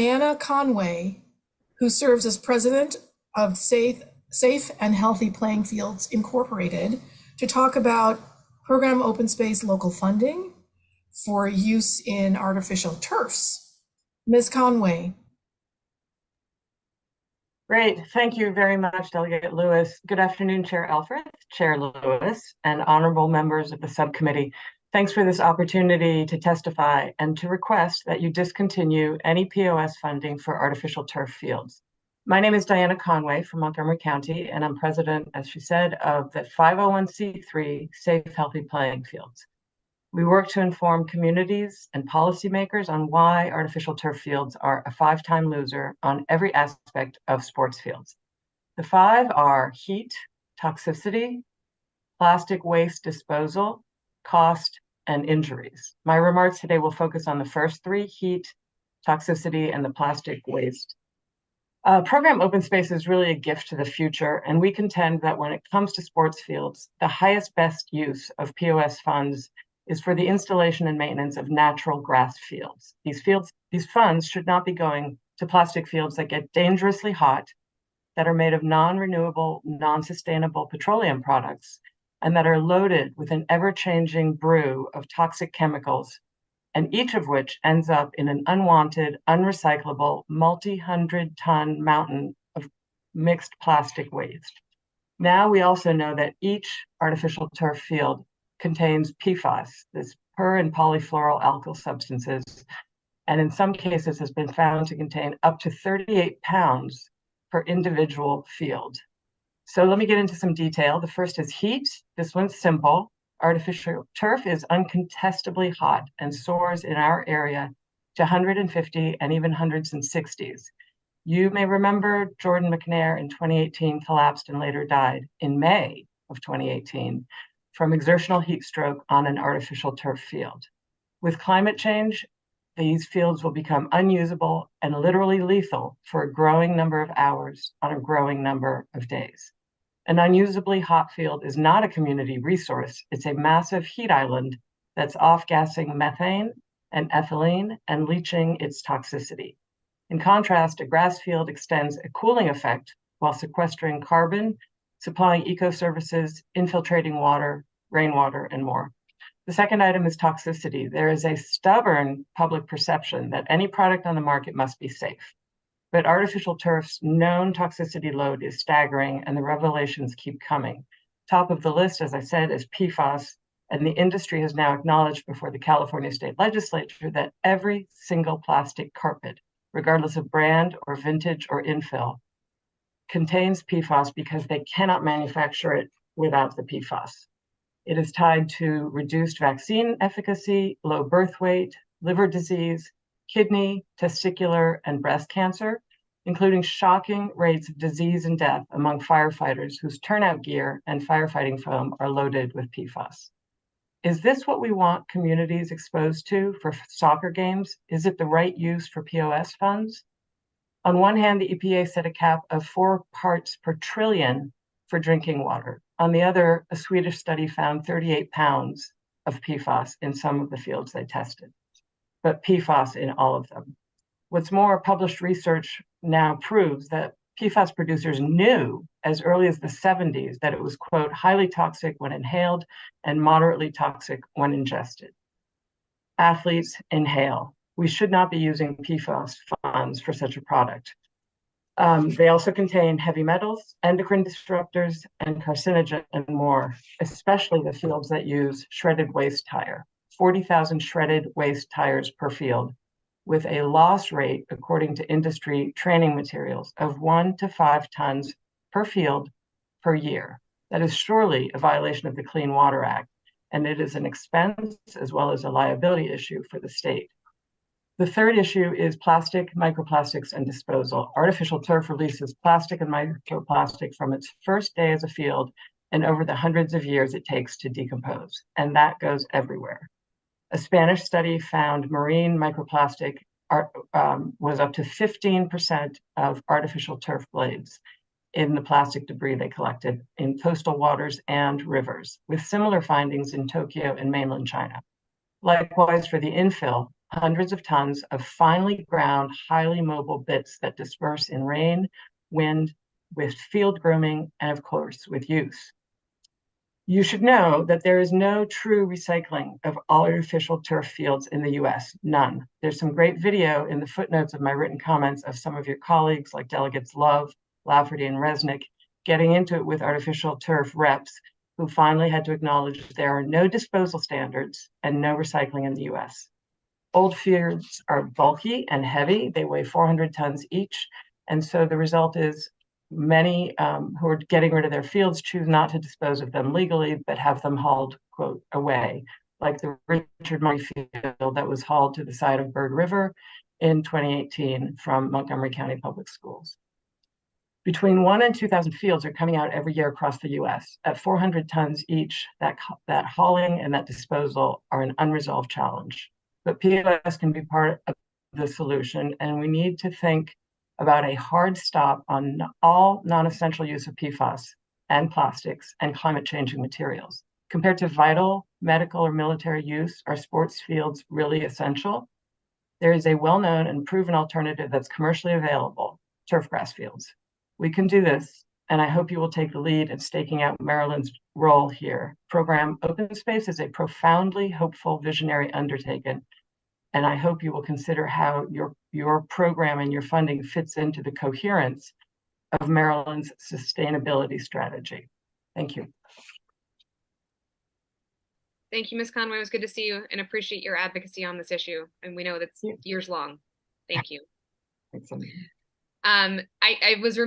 Diana Conway, who serves as president of Safe and Healthy Playing Fields Incorporated, to talk about program OpenSpace local funding for use in artificial turfs. Ms. Conway. Great. Thank you very much, Delegate Lewis. Good afternoon, Chair Alfred, Chair Lewis, and honorable members of the subcommittee. Thanks for this opportunity to testify and to request that you discontinue any POS funding for artificial turf fields. My name is Diana Conway from Montgomery County, and I'm president, as she said, of the 501c3 Safe Healthy Playing Fields. We work to inform communities and policymakers on why artificial turf fields are a 5-time loser on every aspect of sports fields. The 5 are heat, toxicity, plastic waste disposal, cost, and injuries. My remarks today will focus on the first 3, heat, toxicity, and the plastic waste. Program OpenSpace is really a gift to the future, and we contend that when it comes to sports fields, the highest best use of POS funds is for the installation and maintenance of natural grass fields. These funds should not be going to plastic fields that get dangerously hot, that are made of non-renewable, non-sustainable petroleum products, and that are loaded with an ever-changing brew of toxic chemicals, and each of which ends up in an unwanted, unrecyclable, multi-hundred-ton mountain of mixed plastic waste. Now we also know that each artificial turf field contains PFAS, this per and polyfluoroalkyl substances, and in some cases has been found to contain up to 38 pounds per individual field. So let me get into some detail. The first is heat. This one's simple. Artificial turf is uncontestably hot and soars in our area to 150 and even 160s. You may remember Jordan McNair in 2018 collapsed and later died in May of 2018 from exertional heat stroke on an artificial turf field. With climate change, these fields will become unusable and literally lethal for a growing number of hours on a growing number of days. An unusably hot field is not a community resource. It's a massive heat island that's off-gassing methane and ethylene and leaching its toxicity. In contrast, a grass field extends a cooling effect while sequestering carbon, supplying eco-services, infiltrating water, rainwater, and more. The second item is toxicity. There is a stubborn public perception that any product on the market must be safe. But artificial turf's known toxicity load is staggering, and the revelations keep coming. Top of the list, as I said, is PFAS, and the industry has now acknowledged before the California State Legislature that every single plastic carpet, regardless of brand or vintage or infill, contains PFAS because they cannot manufacture it without the PFAS. It is tied to reduced vaccine efficacy, low birth weight, liver disease, kidney, testicular, and breast cancer, including shocking rates of disease and death among firefighters whose turnout gear and firefighting foam are loaded with PFAS. Is this what we want communities exposed to for soccer games? Is it the right use for POS funds? On one hand, the EPA set a cap of 4 parts per trillion for drinking water. On the other, a Swedish study found 38 pounds of PFAS in some of the fields they tested, but PFAS in all of them. What's more, published research now proves that PFAS producers knew as early as the 70s that it was, quote, highly toxic when inhaled and moderately toxic when ingested. Athletes inhale. We should not be using PFAS funds for such a product. They also contain heavy metals, endocrine disruptors, and carcinogen and more, especially the fields that use shredded waste tire. 40,000 shredded waste tires per field, with a loss rate, according to industry training materials, of 1 to 5 tons per field per year. That is surely a violation of the Clean Water Act, and it is an expense as well as a liability issue for the state. The third issue is plastic, microplastics, and disposal. Artificial turf releases plastic and microplastic from its first day as a field and over the hundreds of years it takes to decompose, and that goes everywhere. A Spanish study found marine microplastic was up to 15% of artificial turf blades in the plastic debris they collected in coastal waters and rivers, with similar findings in Tokyo and mainland China. Likewise, for the infill, hundreds of tons of finely ground, highly mobile bits that disperse in rain, wind, with field grooming, and of course, with use. You should know that there is no true recycling of all artificial turf fields in the US, none. There's some great video in the footnotes of my written comments of some of your colleagues like Delegates Love, Lafferty, and Resnick getting into it with artificial turf reps who finally had to acknowledge there are no disposal standards and no recycling in the US. Old fields are bulky and heavy. They weigh 400 tons each. And so the result is many who are getting rid of their fields choose not to dispose of them legally, but have them hauled, quote, away, like the Richard Murray field that was hauled to the side of Bird River in 2018 from Montgomery County Public Schools. Between 1,000 and 2,000 fields are coming out every year across the US. At 400 tons each, that hauling and that disposal are an unresolved challenge. But PFAS can be part of the solution, and we need to think about a hard stop on all non-essential use of PFAS and plastics and climate-changing materials. Compared to vital medical or military use, are sports fields really essential? There is a well-known and proven alternative that's commercially available, turfgrass fields. We can do this, and I hope you will take the lead in staking out Maryland's role here. Program OpenSpace is a profoundly hopeful, visionary undertaking, and I hope you will consider how your program and your funding fits into the coherence of Maryland's sustainability strategy. Thank you. Thank you, Ms. Conway. It was good to see you and appreciate your advocacy on this issue. And we know that's years long. Thank you. Thanks. I was